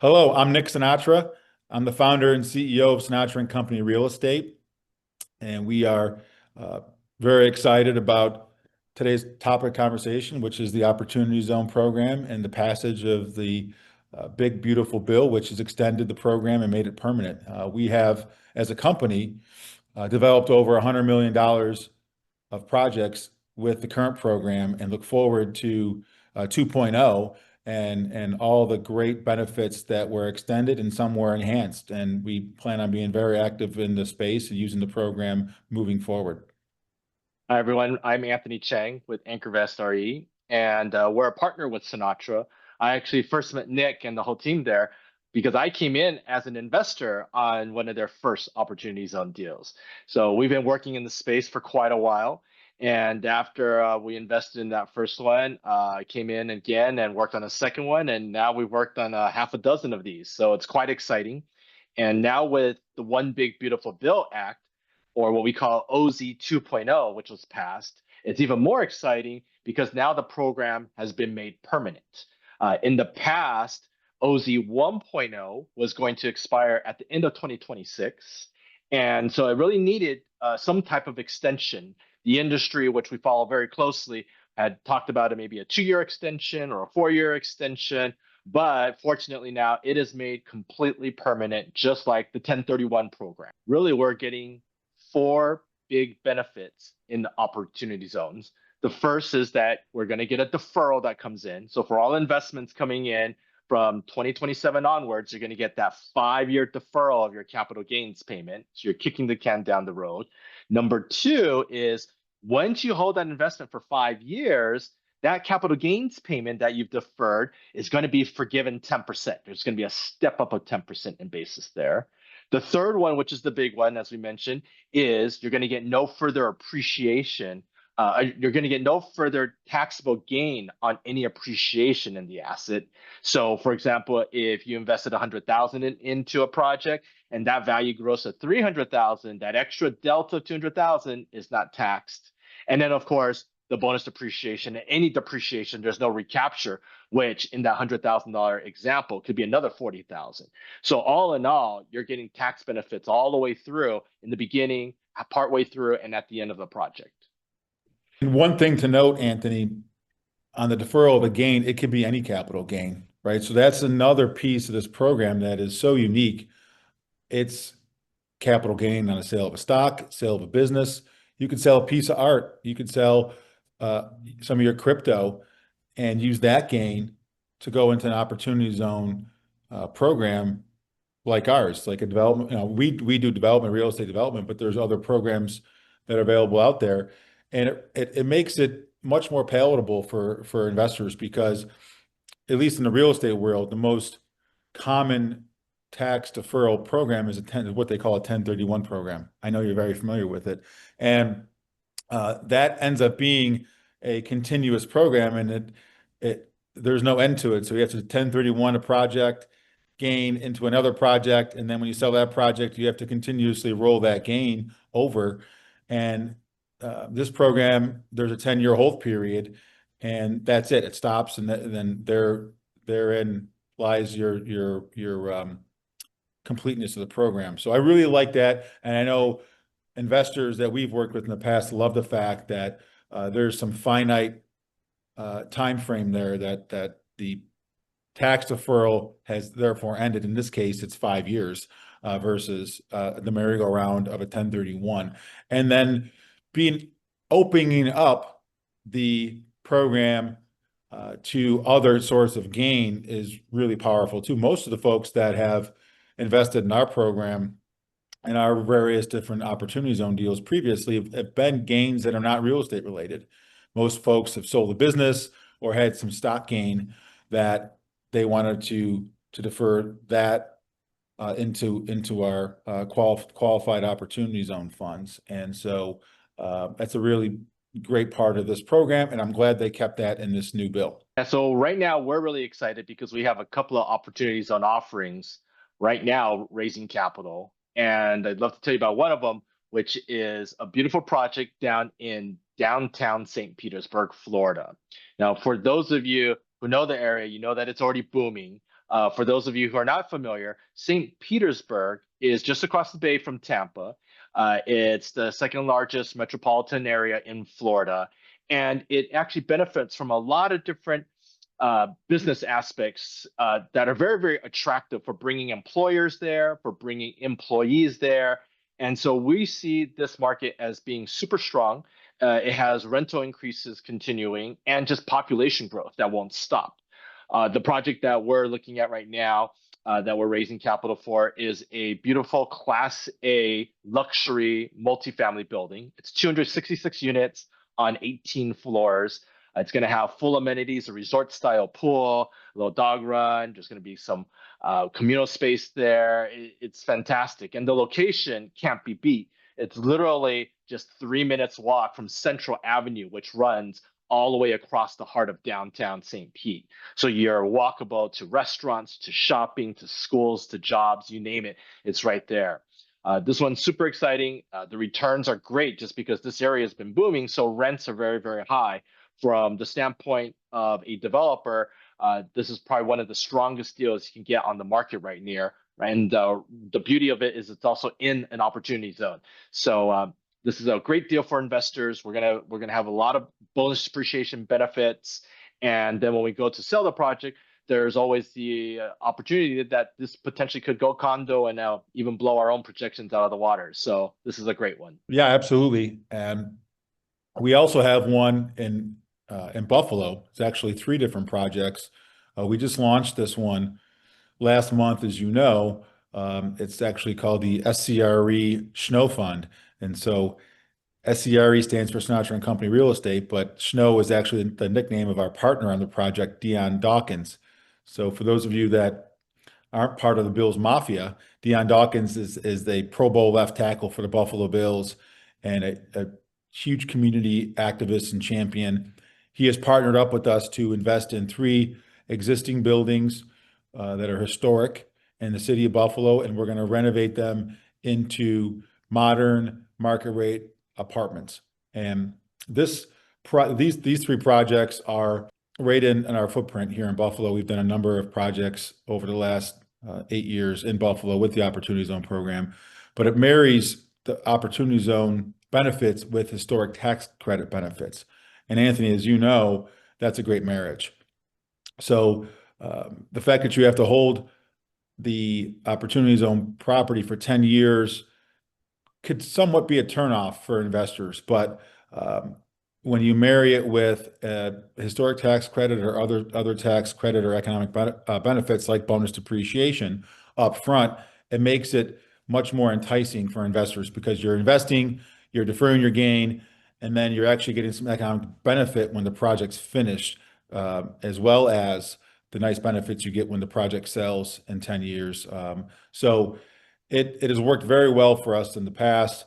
Hello, I'm Nick Sinatra. I'm the founder and CEO of Sinatra and Company Real Estate, and we are uh, very excited about today's topic of conversation, which is the Opportunity Zone program and the passage of the big, beautiful bill, which has extended the program and made it permanent. We have, as a company, developed over $100 million of projects with the current program and look forward to 2.0 and all the great benefits that were extended and some were enhanced. And we plan on being very active in the space and using the program moving forward. Hi, everyone. I'm Anthony Cheng with Anchorvest RE, and we're a partner with Sinatra. I actually first met Nick and the whole team there because I came in as an investor on one of their first Opportunity Zone deals. So we've been working in the space for quite a while. And after we invested in that first one, I came in again and worked on a second one. And now we've worked on half a dozen of these. So it's quite exciting. And now with the One Big Beautiful Bill Act, or what we call OZ 2.0, which was passed, it's even more exciting because now the program has been made permanent. In the past, OZ 1.0 was going to expire at the end of 2026. And so it really needed some type of extension. The industry, which we follow very closely, had talked about maybe a 2-year extension or a 4-year extension. But fortunately, now it is made completely permanent, just like the 1031 program. Really, we're getting four big benefits in the opportunity zones. The first is that we're going to get a deferral that comes in. So for all investments coming in from 2027 onwards, you're going to get that 5-year deferral of your capital gains payment. So you're kicking the can down the road. Number two is once you hold that investment for 5 years, that capital gains payment that you've deferred is going to be forgiven 10%. There's going to be a step up of 10% in basis there. The third one, which is the big one, as we mentioned, is you're going to get no further appreciation. You're going to get no further taxable gain on any appreciation in the asset. So, for example, if you invested 100,000 into a project and that value grows to 300,000, that extra delta of 200,000 is not taxed. And then, of course, the bonus depreciation, any depreciation, there's no recapture, which in that $100,000 example could be another 40,000. So all in all, you're getting tax benefits all the way through in the beginning, partway through, and at the end of the project. And one thing to note, Anthony, on the deferral of a gain, it could be any capital gain, right? So that's another piece of this program that is so unique. It's capital gain on a sale of a stock, sale of a business. You could sell a piece of art. You could sell some of your crypto and use that gain to go into an opportunity zone program like ours, like a development. We do development, real estate development, but there's other programs that are available out there, and it makes it much more palatable for investors because, at least in the real estate world, the most common tax deferral program is what they call a 1031 program. I know you're very familiar with it, and that ends up being a continuous program, and it there's no end to it. So you have to 1031 a project gain into another project, and then when you sell that project, you have to continuously roll that gain over. And this program, there's a 10-year hold period, and that's it. It stops, and then therein lies your completeness of the program. So I really like that, and I know investors that we've worked with in the past love the fact that there's some finite time frame there that the tax deferral has therefore ended. In this case, it's 5 years versus the merry-go-round of a 1031. And then opening up the program to other sorts of gain is really powerful too. Most of the folks that have invested in our program and our various different opportunity zone deals previously have been gains that are not real estate related. Most folks have sold a business or had some stock gain that they wanted to defer that into our qualified opportunity zone funds. And so that's a really great part of this program, and I'm glad they kept that in this new bill. And so right now we're really excited because we have a couple of opportunities on offerings right now raising capital. And I'd love to tell you about one of them, which is a beautiful project down in downtown St. Petersburg, Florida. Now, for those of you who know the area, you know that it's already booming. For those of you who are not familiar, St. Petersburg is just across the bay from Tampa. It's the second largest metropolitan area in Florida, and it actually benefits from a lot of different business aspects that are very, very attractive for bringing employers there, for bringing employees there. And so we see this market as being super strong. It has rental increases continuing and just population growth that won't stop. The project that we're looking at right now, that we're raising capital for, is a beautiful Class A luxury multifamily building. It's 266 units on 18 floors. It's going to have full amenities, a resort style pool, a little dog run. There's going to be some communal space there. It's fantastic. And the location can't be beat. It's literally just 3 minutes walk from Central Avenue, which runs all the way across the heart of downtown St. Pete. So you're walkable to restaurants, to shopping, to schools, to jobs, you name it, it's right there. This one's super exciting. The returns are great just because this area has been booming, so rents are very, very high. From the standpoint of a developer, this is probably one of the strongest deals you can get on the market right near. And the beauty of it is it's also in an opportunity zone. So this is a great deal for investors. We're gonna have a lot of bonus depreciation benefits, and then when we go to sell the project, there's always the opportunity that this potentially could go condo and even blow our own projections out of the water. So this is a great one. Yeah, absolutely. And we also have one in Buffalo. It's actually three different projects. We just launched this one last month, as you know. It's actually called the SCRE Snow Fund. And so SCRE stands for Sinatra and Company Real Estate, but Snow is actually the nickname of our partner on the project, Dion Dawkins. So for those of you that aren't part of the Bills Mafia, Dion Dawkins is the Pro Bowl left tackle for the Buffalo Bills and a huge community activist and champion. He has partnered up with us to invest in three existing buildings that are historic in the city of Buffalo, and we're going to renovate them into modern market rate apartments. And these three projects are right in our footprint here in Buffalo. We've done a number of projects over the last 8 years in Buffalo with the Opportunity Zone program, but it marries the Opportunity Zone benefits with historic tax credit benefits. And Anthony, as you know, that's a great marriage. So the fact that you have to hold the Opportunity Zone property for 10 years could somewhat be a turnoff for investors, but when you marry it with a historic tax credit or other tax credit or economic benefits like bonus depreciation up front, it makes it much more enticing for investors because you're investing, you're deferring your gain, and then you're actually getting some economic benefit when the project's finished, as well as the nice benefits you get when the project sells in 10 years. So it has worked very well for us in the past.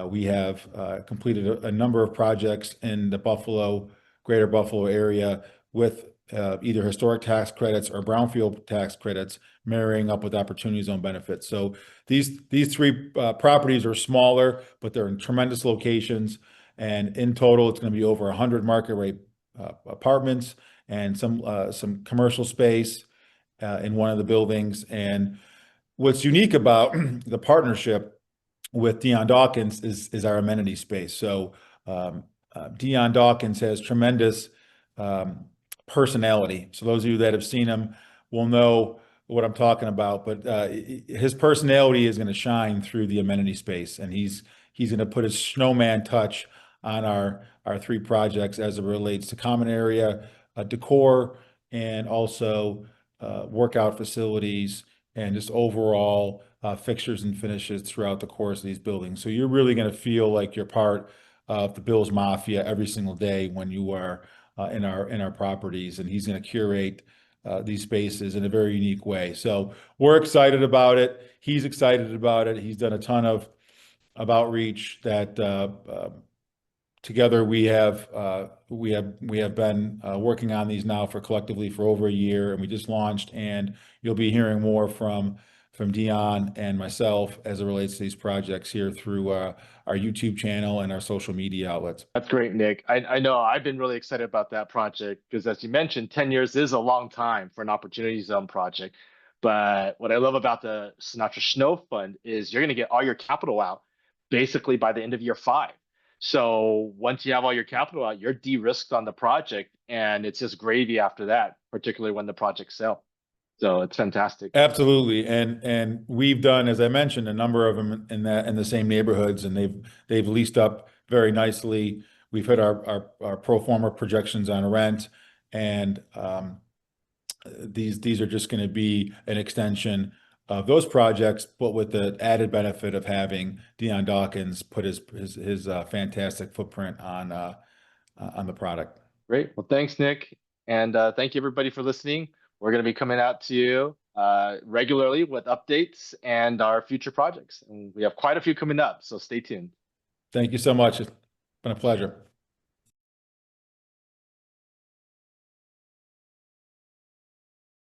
We have completed a number of projects in the greater Buffalo area with either historic tax credits or brownfield tax credits marrying up with Opportunity Zone benefits. So these three properties are smaller, but they're in tremendous locations. And in total, it's going to be over 100 market rate apartments and some commercial space in one of the buildings. And what's unique about the partnership with Dion Dawkins is our amenity space. So Dion Dawkins has tremendous personality. So those of you that have seen him will know what I'm talking about. But his personality is going to shine through the amenity space, and he's going to put his snowman touch on our three projects as it relates to common area decor and also workout facilities and just overall fixtures and finishes throughout the course of these buildings. So you're really going to feel like you're part of the Bills Mafia every single day when you are in our properties, and he's going to curate these spaces in a very unique way. So we're excited about it. He's excited about it. He's done a ton of outreach that together we have been working on these now collectively for over a year, and we just launched, and you'll be hearing more from from Dion and myself as it relates to these projects here through our YouTube channel and our social media outlets. That's great, Nick. I know I've been really excited about that project because, as you mentioned, 10 years is a long time for an opportunity zone project. But what I love about the Sinatra Snow Fund is you're going to get all your capital out basically by the end of year 5. So once you have all your capital out, you're de-risked on the project, and it's just gravy after that, particularly when the projects sell. So it's fantastic. Absolutely. And we've done, as I mentioned, a number of them in the same neighborhoods, and they've leased up very nicely. We've hit our pro forma projections on rent, and these are just going to be an extension of those projects, but with the added benefit of having Dion Dawkins put his fantastic footprint on the product. Great. Well, thanks, Nick. And thank you, everybody, for listening. We're going to be coming out to you regularly with updates and our future projects. And we have quite a few coming up, so stay tuned. Thank you so much. It's been a pleasure.